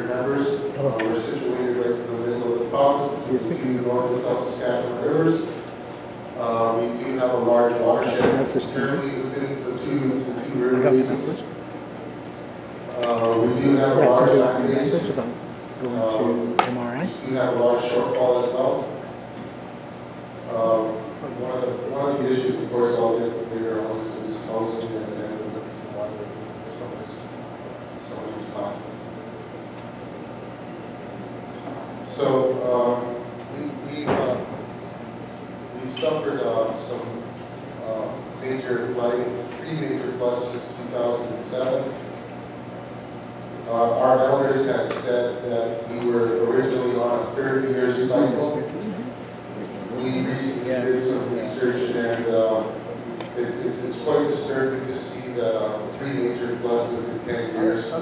100 members. We're situated right in the middle of the province, between the two north and south Saskatchewan rivers. We do have a large watershed currently within the two river basins. We do have a large land base. We have a large shortfall as well. One of the issues, of course, I'll get later on is housing and some of these plants. So we've suffered some major flooding, 3 major floods since 2007. Our elders had said that we were originally on a 30-year cycle. We recently did some research, and it's quite disturbing to see that 3 major floods within 10 years.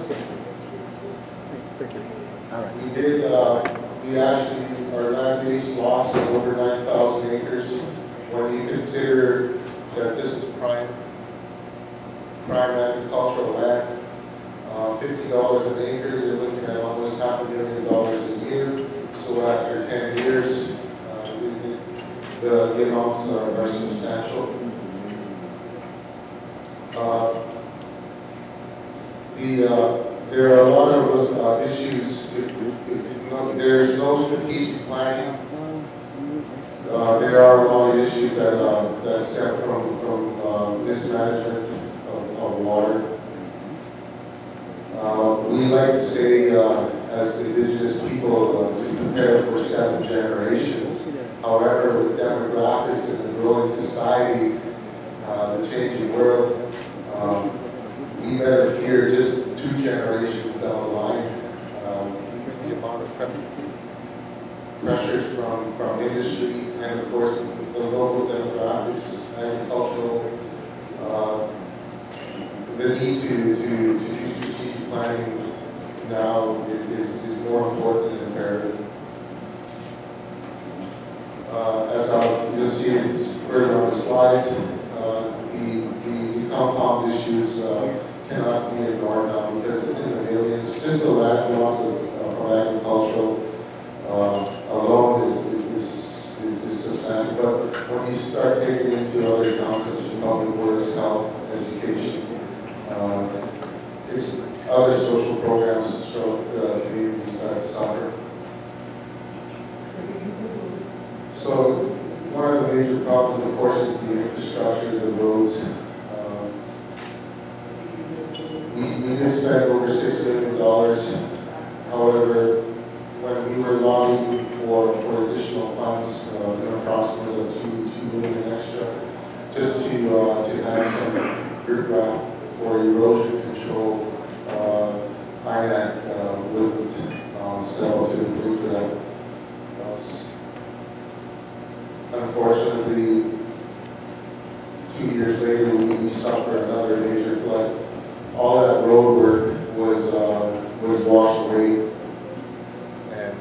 We actually, our land base loss is over 9,000 acres. When you consider that this is prime agricultural land, $50 an acre, you're looking at almost $500,000 a year. So after 10 years, the amounts are substantial. There are a lot of issues. If there's no strategic planning, there are a lot of issues that stem from mismanagement of water. We like to say, as Indigenous people, to prepare for 7 generations. However, with demographics and the growing society, the changing world, we better fear just 2 generations down the line. The amount of pressures from industry and, of course, the local demographics, agricultural, the need to do strategic planning now is more important and imperative. As you'll see further on the slides, the compound issues cannot be ignored now because it's in the millions. Just the land loss from agricultural alone is substantial. But when you start taking into other accounts such as public works, health, education, it's other social programs show communities start to suffer. So one of the major problems, of course, is the infrastructure, the roads. We did spend over $6 million. However, when we were lobbying for additional funds, approximately $2 million extra, just to have some riprap for erosion control, INAC wouldn't step up to the plea for that. Unfortunately, 2 years later, we suffered another major flood. All that road work was washed away, and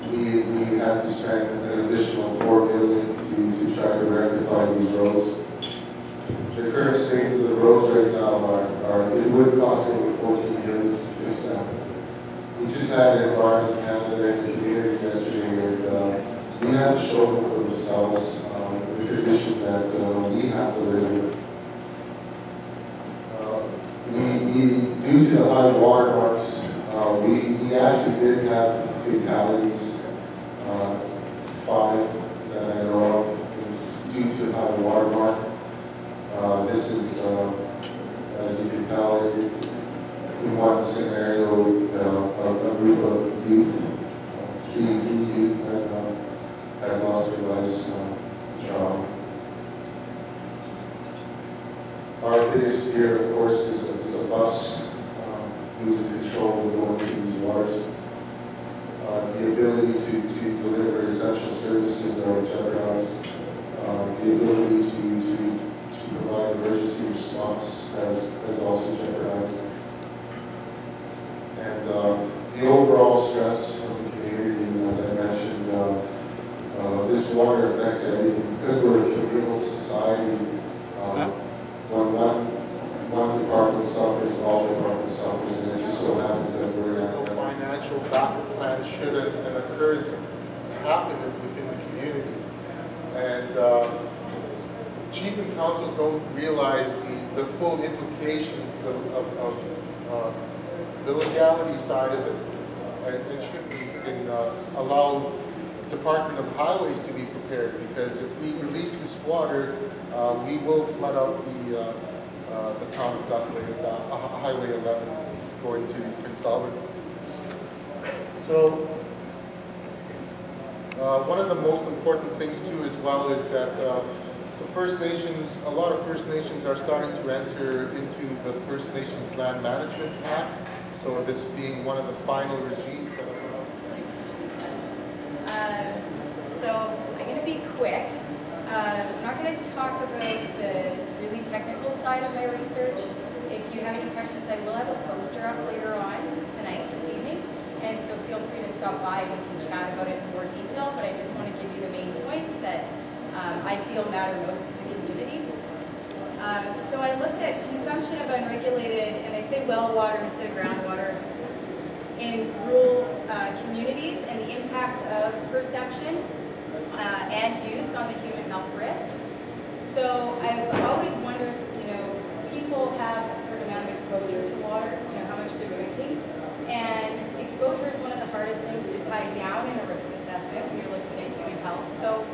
we had to spend an additional $4 million to try to rectify these roads. The current state of the roads right now it would cost over $14 million to fix them. We just had an Environment Canada and the community yesterday, and we have to show them for themselves the condition that we have to live with. Due to the high water marks, we actually did have fatalities, 5 that I know of, due to high water mark. This is, as you can tell, in one scenario, a group of youth, 3 youth had lost their lives in trauma. Our biggest fear, of course, is a bus losing control and going into these waters. The ability to deliver essential services are jeopardized. The ability to provide emergency response has also jeopardized. And the overall stress of the community, as I mentioned, this water affects everything. Because we're a communal society, when one department suffers, all departments suffers, and it just so happens that we're in a backup plans should an occurrence happen within the community. And chief and councils don't realize the full implications of the legality side of it. And should we allow Department of Highways to be prepared, because if we release this water, we will flood out the town of Duckley, Highway 11 going to Prince Albert. So one of the most important things too as well is that the First Nations, a lot of First Nations are starting to enter into the First Nations Land Management Act. So this being one of the final regimes that are so I'm going to be quick. I'm not going to talk about the really technical side of my research. If you have any questions, I will have a poster up later on tonight, this evening. And so feel free to stop by and we can chat about it in more detail. But I just want to give you the main points that I feel matter most to the community. So I looked at consumption of unregulated, and I say well water instead of groundwater, in rural communities and the impact of perception and use on the human health risks. So I've always wondered, you know, people have a certain amount of exposure to water, you know, how much they're drinking. And exposure is one of the hardest things to tie down in a risk assessment when you're looking at human health. So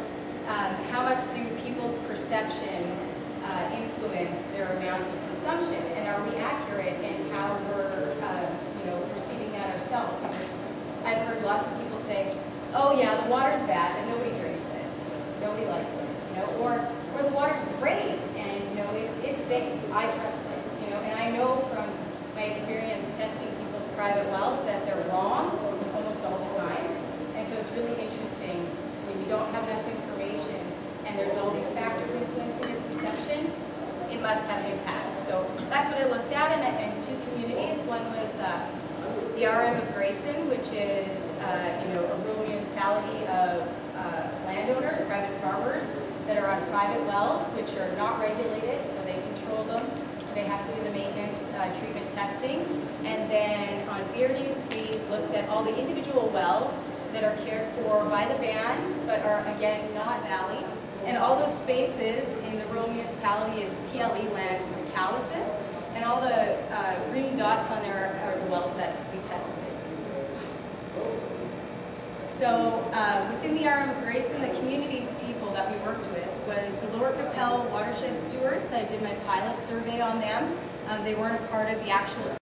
how much do people's perception influence their amount of consumption? And are we accurate in how we're you know, perceiving that ourselves? Because I've heard lots of people say, oh yeah, the water's bad and nobody drinks it. Nobody likes it. You know, or the water's great and you know it's safe. I trust it. You know, and I know from my experience testing people's private wells that they're wrong almost all the time. And so it's really interesting when you don't have enough information and there's all these factors influencing your perception, it must have an impact. So that's what I looked at in two communities. One was the RM of Grayson, which is you know, a rural municipality of landowners, private farmers that are on private wells, which are not regulated, so they control them. They have to do the maintenance, treatment testing. And then on Beardy's, we looked at all the individual wells that are cared for by the band, but are again not valley. And all those spaces in the rural municipality is TLE land from Okemasis. And all the green dots on there are the wells that we tested. So within the RM of Grayson, the community people that we worked with was the Lower Capel watershed stewards. I did my pilot survey on them. They weren't a part of the actual